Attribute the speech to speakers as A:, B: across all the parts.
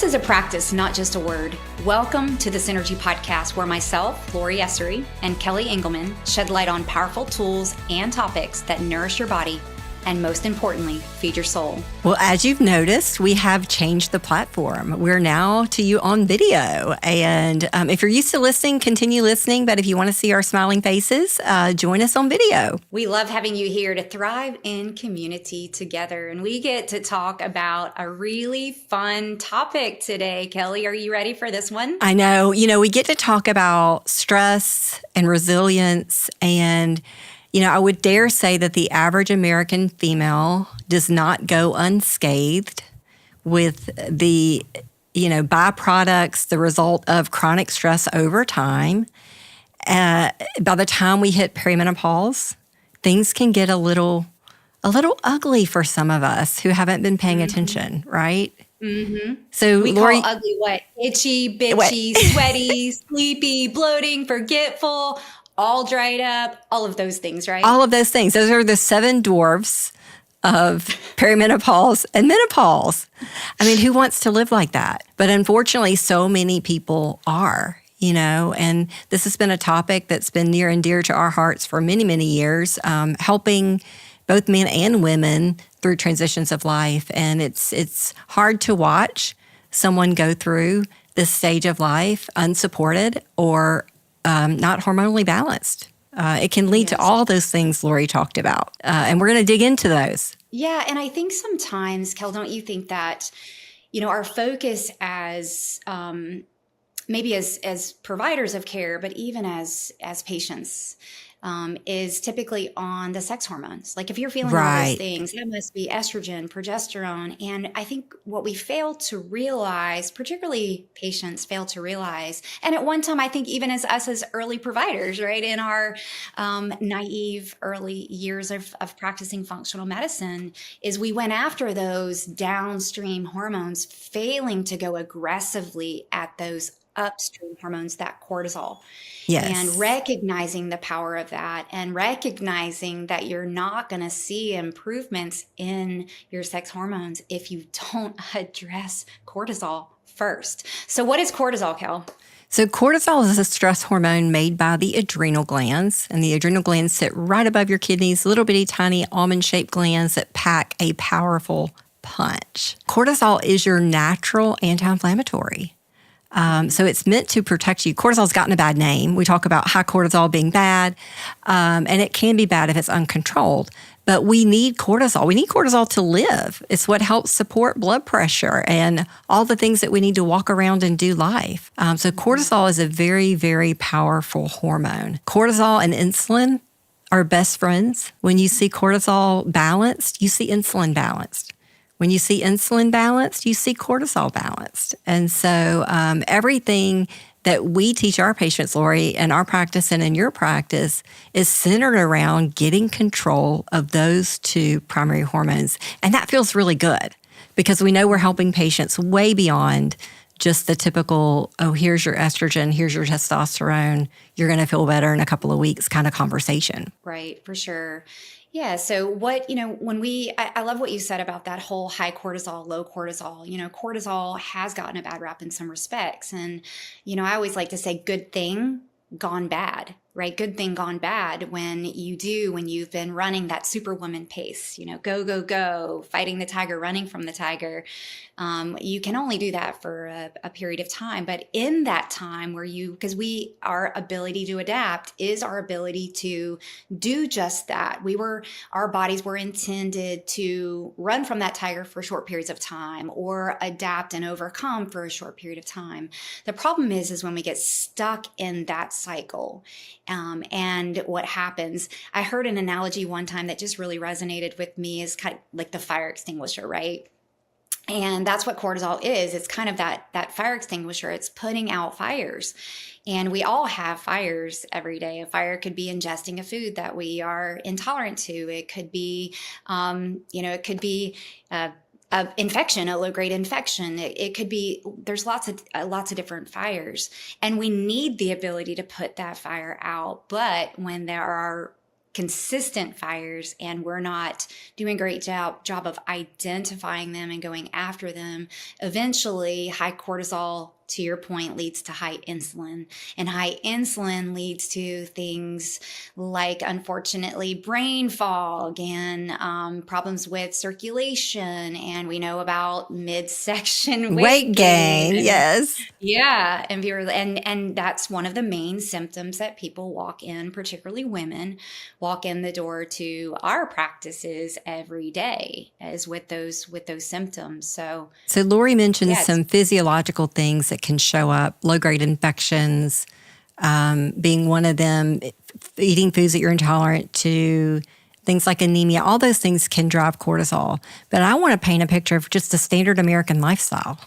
A: Wellness is a practice, not just a word. Welcome to the Synergee Podcast, where myself, Lori Esarey, and Kelly Engelmann shed light on powerful tools and topics that nourish your body and, most importantly, feed your soul.
B: Well, as you've noticed, we have changed the platform. We're now to you on video. And if you're used to listening, continue listening. But if you want to see our smiling faces, join us on video.
A: We love having you here to thrive in community together. And we get to talk about a really fun topic today. Kelly, are you ready for this one?
B: I know. We get to talk about stress and resilience and I would dare say that the average American female does not go unscathed with the, byproducts, the result of chronic stress over time. By the time we hit perimenopause, things can get a little ugly for some of us who haven't been paying attention, right?
A: Mm-hmm.
B: So
A: we
B: Lori,
A: call ugly what? Itchy, bitchy, sweaty, sleepy, bloating, forgetful, all dried up, all of those things, right?
B: All of those things. Those are the 7 dwarfs of perimenopause and menopause. I mean, who wants to live like that? But unfortunately, so many people are, and this has been a topic that's been near and dear to our hearts for many, many years, helping both men and women through transitions of life. And it's hard to watch someone go through this stage of life unsupported or not hormonally balanced. It can lead to all those things Lori talked about. And we're going to dig into those.
A: Yeah. And I think sometimes, Kel, don't you think that, our focus as maybe as providers of care, but even as patients, is typically on the sex hormones. Like if you're feeling all those things, that must be estrogen, progesterone. And I think what we fail to realize, particularly patients fail to realize, and at one time, I think even as us as early providers, right, in our naive early years of practicing functional medicine, is we went after those downstream hormones, failing to go aggressively at those upstream hormones, that cortisol.
B: Yes.
A: And recognizing the power of that and recognizing that you're not going to see improvements in your sex hormones if you don't address cortisol first. So what is cortisol, Kel?
B: So cortisol is a stress hormone made by the adrenal glands, and the adrenal glands sit right above your kidneys, little bitty tiny almond-shaped glands that pack a powerful punch. Cortisol is your natural anti-inflammatory. So it's meant to protect you. Cortisol's gotten a bad name. We talk about high cortisol being bad, and it can be bad if it's uncontrolled. But we need cortisol. We need cortisol to live. It's what helps support blood pressure and all the things that we need to walk around and do life. So cortisol is a very, very powerful hormone. Cortisol and insulin are best friends. When you see cortisol balanced, you see insulin balanced. When you see insulin balanced, you see cortisol balanced. And so everything that we teach our patients, Lori, in our practice and in your practice is centered around getting control of those 2 primary hormones. And that feels really good because we know we're helping patients way beyond just the typical, here's your estrogen, here's your testosterone, you're going to feel better in a couple of weeks kind of conversation.
A: Right, for sure. Yeah. So what, I love what you said about that whole high cortisol, low cortisol. Cortisol has gotten a bad rap in some respects. And, I always like to say good thing gone bad, right? Good thing gone bad when you've been running that superwoman pace, go, go, go, fighting the tiger, running from the tiger. You can only do that for a period of time. But in that time because our ability to adapt is our ability to do just that. Our bodies were intended to run from that tiger for short periods of time or adapt and overcome for a short period of time. The problem is when we get stuck in that cycle. And what happens, I heard an analogy one time that just really resonated with me is kind of like the fire extinguisher, right? And that's what cortisol is. It's kind of that fire extinguisher. It's putting out fires. And we all have fires every day. A fire could be ingesting a food that we are intolerant to. It could be, infection, a low-grade infection. It could be, there's lots of different fires, and we need the ability to put that fire out. But when there are consistent fires and we're not doing a great job of identifying them and going after them, eventually high cortisol, to your point, leads to high insulin. And high insulin leads to things like, unfortunately, brain fog and problems with circulation. And we know about midsection weight gain.
B: Yes.
A: Yeah. And that's one of the main symptoms that people walk in, particularly women, walk in the door to our practices every day, is with those symptoms. So
B: Lori mentioned some physiological things that can show up, low-grade infections being one of them, eating foods that you're intolerant to, things like anemia. All those things can drive cortisol. But I want to paint a picture of just a standard American lifestyle.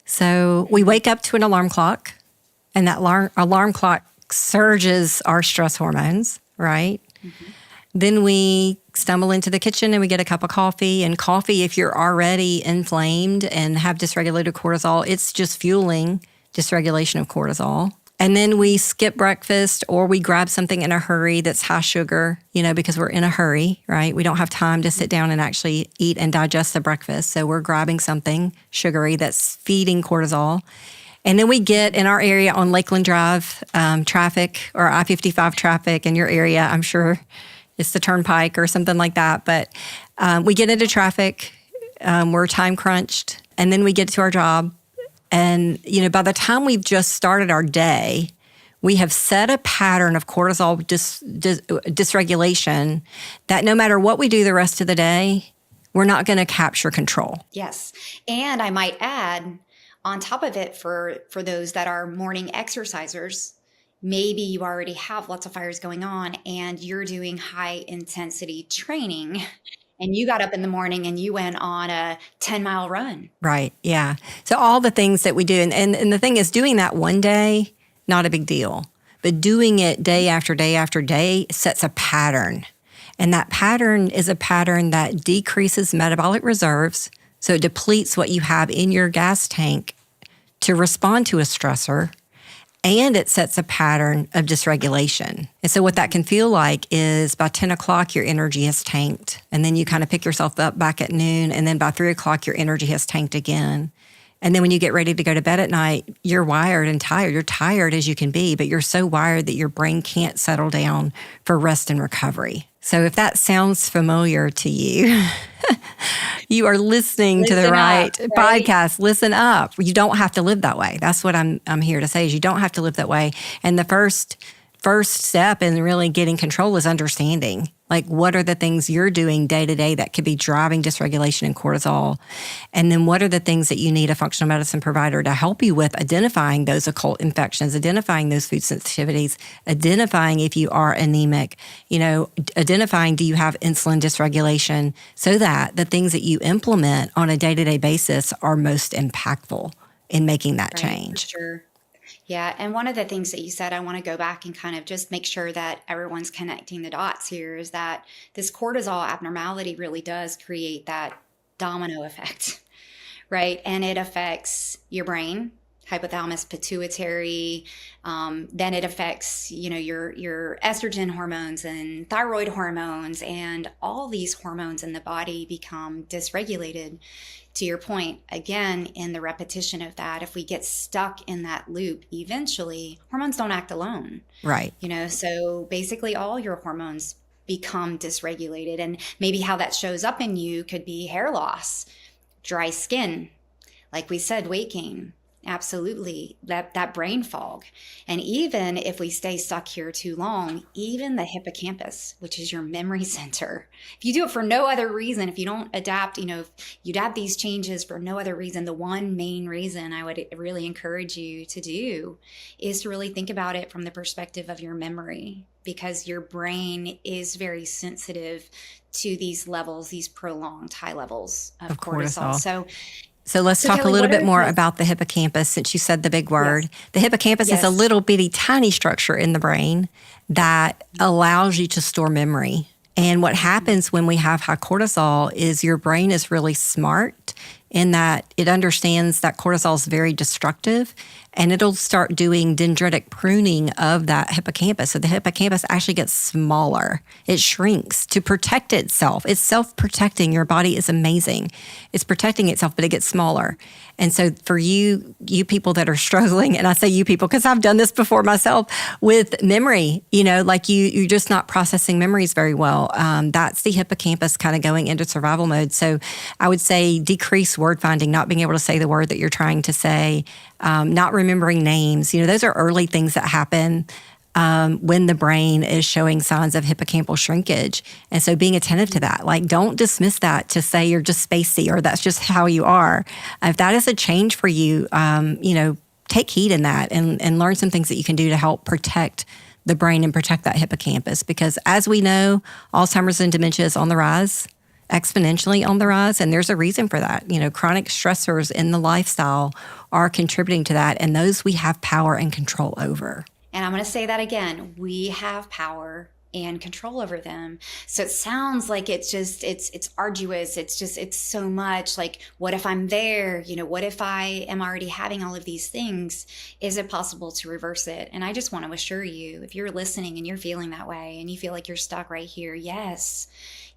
B: So we wake up to an alarm clock, and that alarm clock surges our stress hormones, right? Mm-hmm. Then we stumble into the kitchen and we get a cup of coffee. And coffee, if you're already inflamed and have dysregulated cortisol, it's just fueling dysregulation of cortisol. And then we skip breakfast or we grab something in a hurry that's high sugar, because we're in a hurry, right? We don't have time to sit down and actually eat and digest the breakfast. So we're grabbing something sugary that's feeding cortisol. And then we get in our area on Lakeland Drive traffic or I-55 traffic in your area. I'm sure it's the turnpike or something like that. But we get into traffic, we're time crunched, and then we get to our job. And, by the time we've just started our day, we have set a pattern of cortisol dysregulation that no matter what we do the rest of the day, we're not going to capture control.
A: Yes. And I might add, on top of it, for those that are morning exercisers, maybe you already have lots of fires going on and you're doing high intensity training and you got up in the morning and you went on a 10-mile run.
B: Right. Yeah. So all the things that we do. And the thing is, doing that one day, not a big deal. But doing it day after day after day sets a pattern. And that pattern is a pattern that decreases metabolic reserves. So it depletes what you have in your gas tank to respond to a stressor. And it sets a pattern of dysregulation. And so what that can feel like is by 10 o'clock, your energy has tanked. And then you kind of pick yourself up back at noon. And then by 3 o'clock, your energy has tanked again. And then when you get ready to go to bed at night, you're wired and tired. You're tired as you can be, but you're so wired that your brain can't settle down for rest and recovery. So if that sounds familiar to you, you are listeing to the right podcast. Listen up. You don't have to live that way. That's what I'm here to say, is you don't have to live that way. And the first step in really getting control is understanding, like, what are the things you're doing day to day that could be driving dysregulation and cortisol? And then what are the things that you need a functional medicine provider to help you with identifying those occult infections, identifying those food sensitivities, identifying if you are anemic, identifying do you have insulin dysregulation, so that the things that you implement on a day-to-day basis are most impactful in making that change.
A: For sure. Yeah. And one of the things that you said, I want to go back and kind of just make sure that everyone's connecting the dots here, is that this cortisol abnormality really does create that domino effect, right? And it affects your brain, hypothalamus, pituitary. Then it affects, your estrogen hormones and thyroid hormones, and all these hormones in the body become dysregulated. To your point, again, in the repetition of that, if we get stuck in that loop, eventually hormones don't act alone.
B: Right.
A: So basically all your hormones become dysregulated, and maybe how that shows up in you could be hair loss, dry skin, like we said, weight gain. Absolutely. That brain fog. And even if we stay stuck here too long, even the hippocampus, which is your memory center, if you do it for no other reason, if you don't adapt, if you adapt these changes for no other reason, the one main reason I would really encourage you to do is to really think about it from the perspective of your memory, because your brain is very sensitive to these levels, these prolonged high levels of cortisol.
B: So let's talk
A: Kelly,
B: a little bit more about the hippocampus, since you said the big word. Yes. The hippocampus is a little bitty tiny structure in the brain that allows you to store memory. And what happens when we have high cortisol is your brain is really smart in that it understands that cortisol is very destructive, and it'll start doing dendritic pruning of that hippocampus. So the hippocampus actually gets smaller. It shrinks to protect itself. It's self-protecting. Your body is amazing. It's protecting itself, but it gets smaller. And so for you people that are struggling, and I say you people because I've done this before myself with memory, like you're just not processing memories very well. That's the hippocampus kind of going into survival mode. So I would say decrease word finding, not being able to say the word that you're trying to say, not remembering names. Those are early things that happen when the brain is showing signs of hippocampal shrinkage. And so being attentive to that, like don't dismiss that to say you're just spacey or that's just how you are. If that is a change for you, take heed in that and learn some things that you can do to help protect the brain and protect that hippocampus. Because as we know, Alzheimer's and dementia is on the rise, exponentially on the rise, and there's a reason for that. Chronic stressors in the lifestyle are contributing to that, and those we have power and control over.
A: And I'm going to say that again. We have power and control over them. So it sounds like it's arduous. It's so much like, what if I'm there? What if I am already having all of these things? Is it possible to reverse it? And I just want to assure you, if you're listening and you're feeling that way and you feel like you're stuck right here, yes,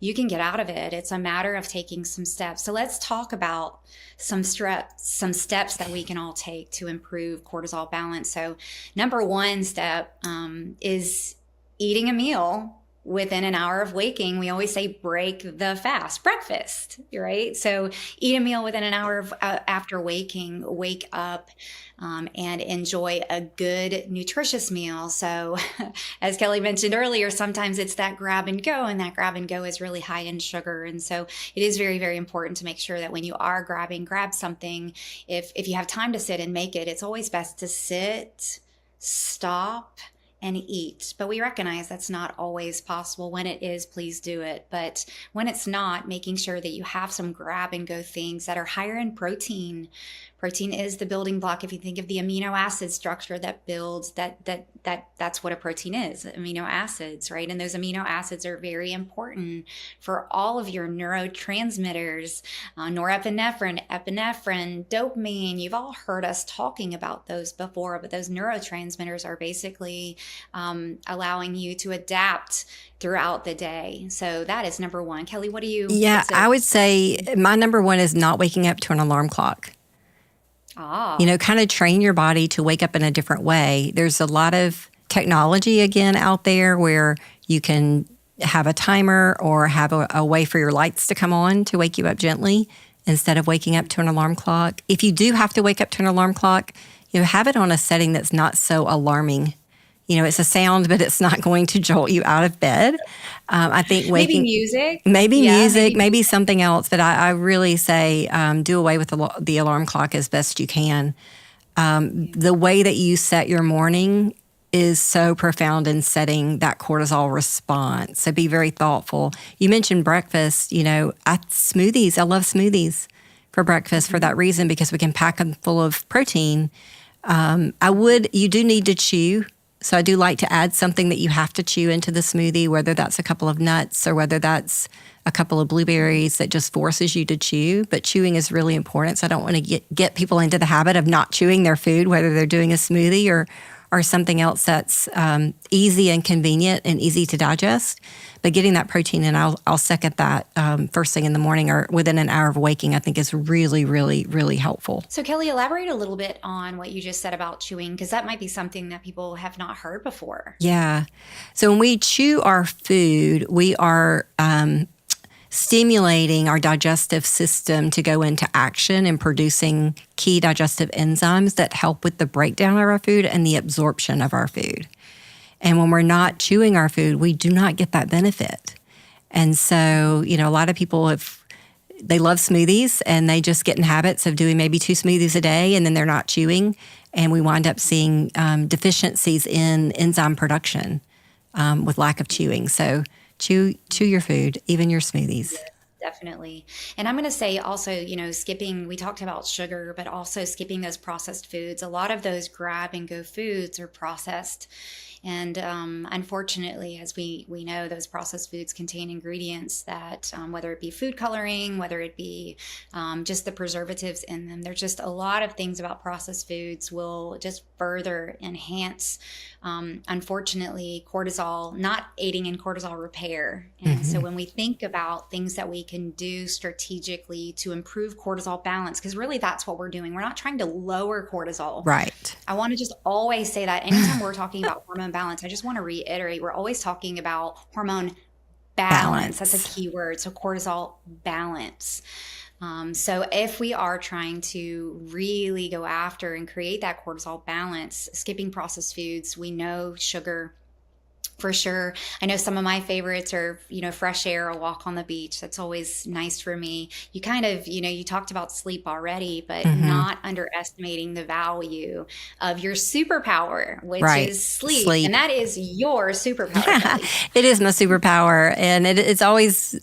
A: you can get out of it. It's a matter of taking some steps. So let's talk about some steps that we can all take to improve cortisol balance. So number one step is eating a meal within an hour of waking. We always say break the fast, breakfast, right? So eat a meal within an hour of after waking, wake up and enjoy a good, nutritious meal. So as Kelly mentioned earlier, sometimes it's that grab and go, and that grab and go is really high in sugar. And so it is very, very important to make sure that when you are grab something, if you have time to sit and make it, it's always best to sit, stop, and eat. But we recognize that's not always possible. When it is, please do it. But when it's not, making sure that you have some grab and go things that are higher in protein. Protein is the building block. If you think of the amino acid structure that builds, that's what a protein is, amino acids, right? And those amino acids are very important for all of your neurotransmitters, norepinephrine, epinephrine, dopamine. You've all heard us talking about those before, but those neurotransmitters are basically allowing you to adapt throughout the day. So that is number one. Kelly, what do you?
B: Yeah, I would say my number one is not waking up to an alarm clock. Kind of train your body to wake up in a different way. There's a lot of technology, again, out there where you can have a timer or have a way for your lights to come on to wake you up gently instead of waking up to an alarm clock. If you do have to wake up to an alarm clock, have it on a setting that's not so alarming. It's a sound, but it's not going to jolt you out of bed. I think
A: maybe music,
B: maybe something else. But I really say do away with the alarm clock as best you can. The way that you set your morning is so profound in setting that cortisol response. So be very thoughtful. You mentioned breakfast. Smoothies. I love smoothies for breakfast for that reason, because we can pack them full of protein. You do need to chew. So I do like to add something that you have to chew into the smoothie, whether that's a couple of nuts or whether that's a couple of blueberries that just forces you to chew. But chewing is really important. So I don't want to get people into the habit of not chewing their food, whether they're doing a smoothie or something else that's easy and convenient and easy to digest. But getting that protein in, I'll second that first thing in the morning or within an hour of waking, I think is really, really, really helpful.
A: So Kelly, elaborate a little bit on what you just said about chewing, because that might be something that people have not heard before.
B: Yeah. So when we chew our food, we are stimulating our digestive system to go into action and producing key digestive enzymes that help with the breakdown of our food and the absorption of our food. And when we're not chewing our food, we do not get that benefit. And so, a lot of people, they love smoothies and they just get in habits of doing maybe 2 smoothies a day and then they're not chewing. And we wind up seeing deficiencies in enzyme production with lack of chewing. So chew your food, even your smoothies.
A: Definitely. And I'm going to say also, skipping, we talked about sugar, but also skipping those processed foods. A lot of those grab and go foods are processed. And unfortunately, as we know, those processed foods contain ingredients that, whether it be food coloring, whether it be just the preservatives in them, there's just a lot of things about processed foods will just further enhance, unfortunately, cortisol, not aiding in cortisol repair. And so when we think about things that we can do strategically to improve cortisol balance, because really that's what we're doing. We're not trying to lower cortisol.
B: Right.
A: I want to just always say that anytime we're talking about hormone balance, I just want to reiterate, we're always talking about hormone balance. That's a key word. So cortisol balance. So if we are trying to really go after and create that cortisol balance, skipping processed foods, we know sugar for sure. I know some of my favorites are, fresh air, a walk on the beach. That's always nice for me. You kind of, you talked about sleep already, but not underestimating the value of your superpower, which is sleep. And that is your superpower.
B: It is my superpower. And it's always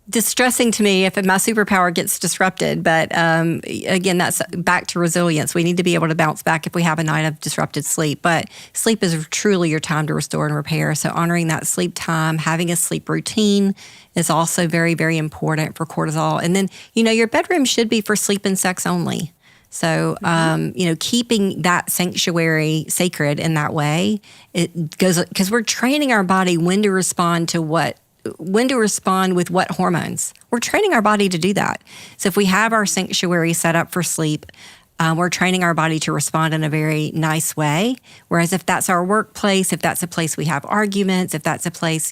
B: distressing to me if my superpower gets disrupted. But again, that's back to resilience. We need to be able to bounce back if we have a night of disrupted sleep. But sleep is truly your time to restore and repair. So honoring that sleep time, having a sleep routine is also very, very important for cortisol. And then, your bedroom should be for sleep and sex only. So, keeping that sanctuary sacred in that way, it goes, because we're training our body when to respond with what hormones. We're training our body to do that. So if we have our sanctuary set up for sleep, we're training our body to respond in a very nice way. Whereas if that's our workplace, if that's a place we have arguments, if that's a place,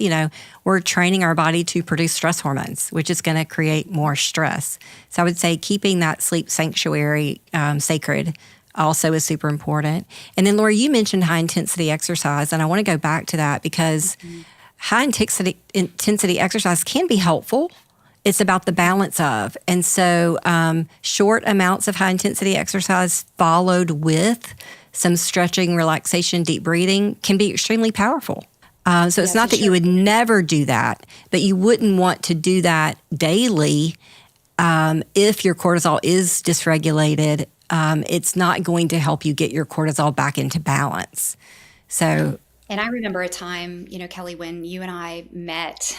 B: we're training our body to produce stress hormones, which is going to create more stress. So I would say keeping that sleep sanctuary sacred also is super important. And then, Laura, you mentioned high intensity exercise, and I want to go back to that because high intensity exercise can be helpful. It's about the balance of. And so short amounts of high intensity exercise followed with some stretching, relaxation, deep breathing can be extremely powerful. So it's not that you would never do that, but you wouldn't want to do that daily if your cortisol is dysregulated. It's not going to help you get your cortisol back into balance. So.
A: And I remember a time, Kelly, when you and I met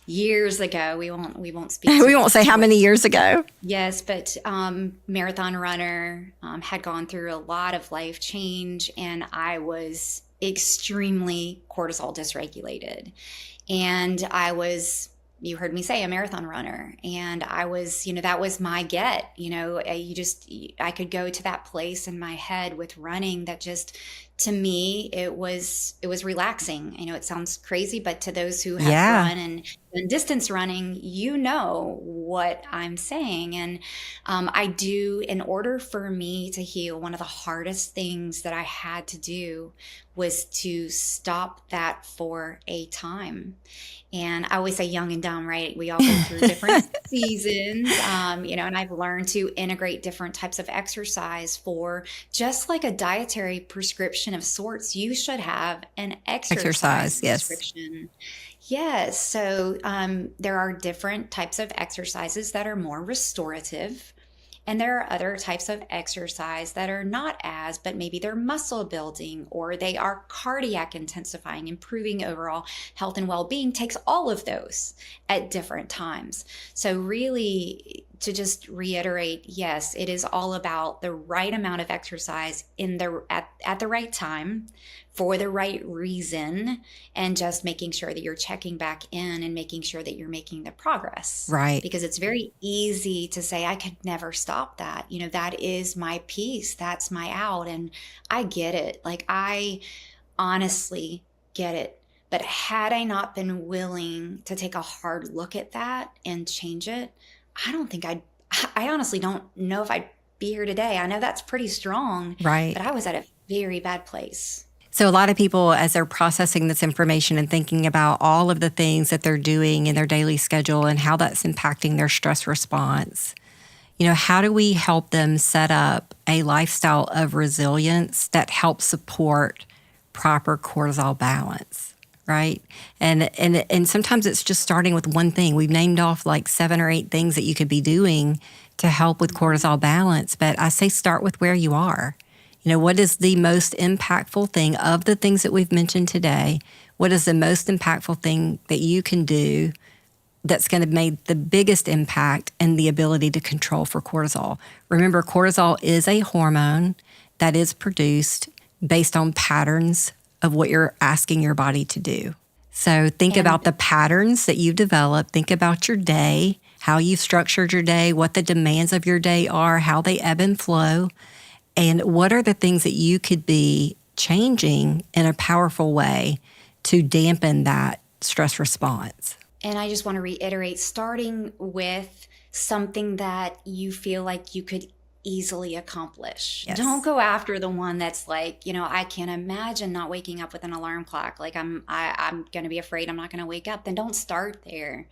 A: years ago. We won't speak.
B: We won't say how many years ago.
A: Yes, but marathon runner, had gone through a lot of life change, and I was extremely cortisol dysregulated, and I was. You heard me say a marathon runner, and I was, that was my get. I could go to that place in my head with running that just, to me, it was relaxing. I know it sounds crazy, but to those who have run and distance running, what I'm saying. And I do, in order for me to heal, one of the hardest things that I had to do was to stop that for a time. And I always say young and dumb, right? We all go through different seasons, and I've learned to integrate different types of exercise for just like a dietary prescription of sorts. You should have an exercise prescription. Yes. So there are different types of exercises that are more restorative. And there are other types of exercise that are not but maybe they're muscle building, or they are cardiac intensifying, improving overall health and well-being. Takes all of those at different times. So really, to just reiterate, yes, it is all about the right amount of exercise at the right time for the right reason, and just making sure that you're checking back in and making sure that you're making the progress.
B: Right.
A: Because it's very easy to say, I could never stop that. That is my piece. That's my out. And I get it. Like, I honestly get it. But had I not been willing to take a hard look at that and change it, I honestly don't know if I'd be here today. I know that's pretty strong.
B: Right.
A: But I was at a very bad place.
B: So a lot of people, as they're processing this information and thinking about all of the things that they're doing in their daily schedule and how that's impacting their stress response, how do we help them set up a lifestyle of resilience that helps support proper cortisol balance? right? And sometimes it's just starting with one thing. We've named off like 7 or 8 things that you could be doing to help with cortisol balance, but I say start with where you are. What is the most impactful thing of the things that we've mentioned today? What is the most impactful thing that you can do that's going to make the biggest impact and the ability to control for cortisol? Remember, cortisol is a hormone that is produced based on patterns of what you're asking your body to do. So think about the patterns that you've developed. Think about your day, how you've structured your day, what the demands of your day are, how they ebb and flow, and what are the things that you could be changing in a powerful way to dampen that stress response.
A: And I just want to reiterate, starting with something that you feel like you could easily accomplish.
B: Yes.
A: Don't go after the one that's like, I can't imagine not waking up with an alarm clock. Like I'm going to be afraid I'm not going to wake up. Then don't start there.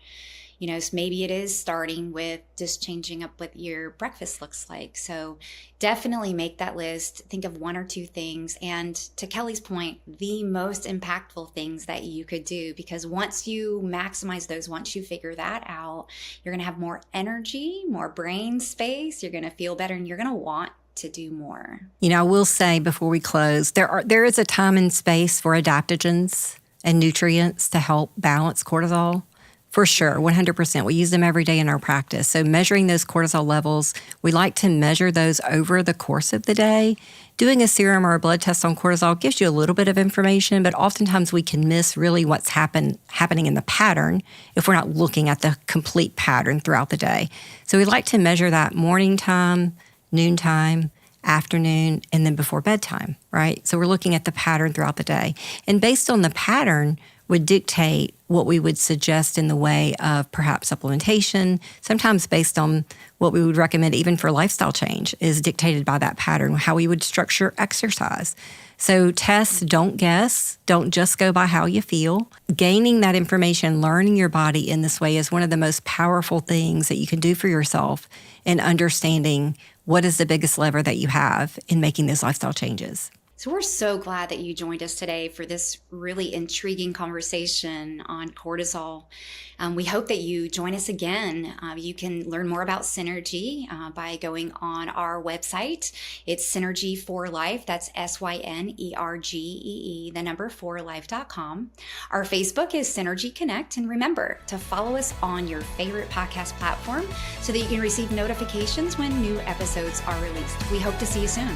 A: So maybe it is starting with just changing up what your breakfast looks like. So definitely make that list. Think of 1 or 2 things. And to Kelly's point, the most impactful things that you could do, because once you maximize those, once you figure that out, you're going to have more energy, more brain space. You're going to feel better and you're going to want to do more.
B: I will say before we close, there is a time and space for adaptogens and nutrients to help balance cortisol. For sure, 100%. We use them every day in our practice. So measuring those cortisol levels, we like to measure those over the course of the day. Doing a serum or a blood test on cortisol gives you a little bit of information, but oftentimes we can miss really what's happening in the pattern if we're not looking at the complete pattern throughout the day. So we like to measure that morning time, noontime, afternoon, and then before bedtime, right? So we're looking at the pattern throughout the day. And based on the pattern, would dictate what we would suggest in the way of perhaps supplementation, sometimes based on what we would recommend even for lifestyle change is dictated by that pattern, how we would structure exercise. So test, don't guess, don't just go by how you feel. Gaining that information, learning your body in this way is one of the most powerful things that you can do for yourself in understanding what is the biggest lever that you have in making those lifestyle changes.
A: So we're so glad that you joined us today for this really intriguing conversation on cortisol. We hope that you join us again. You can learn more about Synergee by going on our website. It's Synergee for Life. That's SYNERGEE, the number 4life.com. Our Facebook is Synergee Connect. And remember to follow us on your favorite podcast platform so that you can receive notifications when new episodes are released. We hope to see you soon.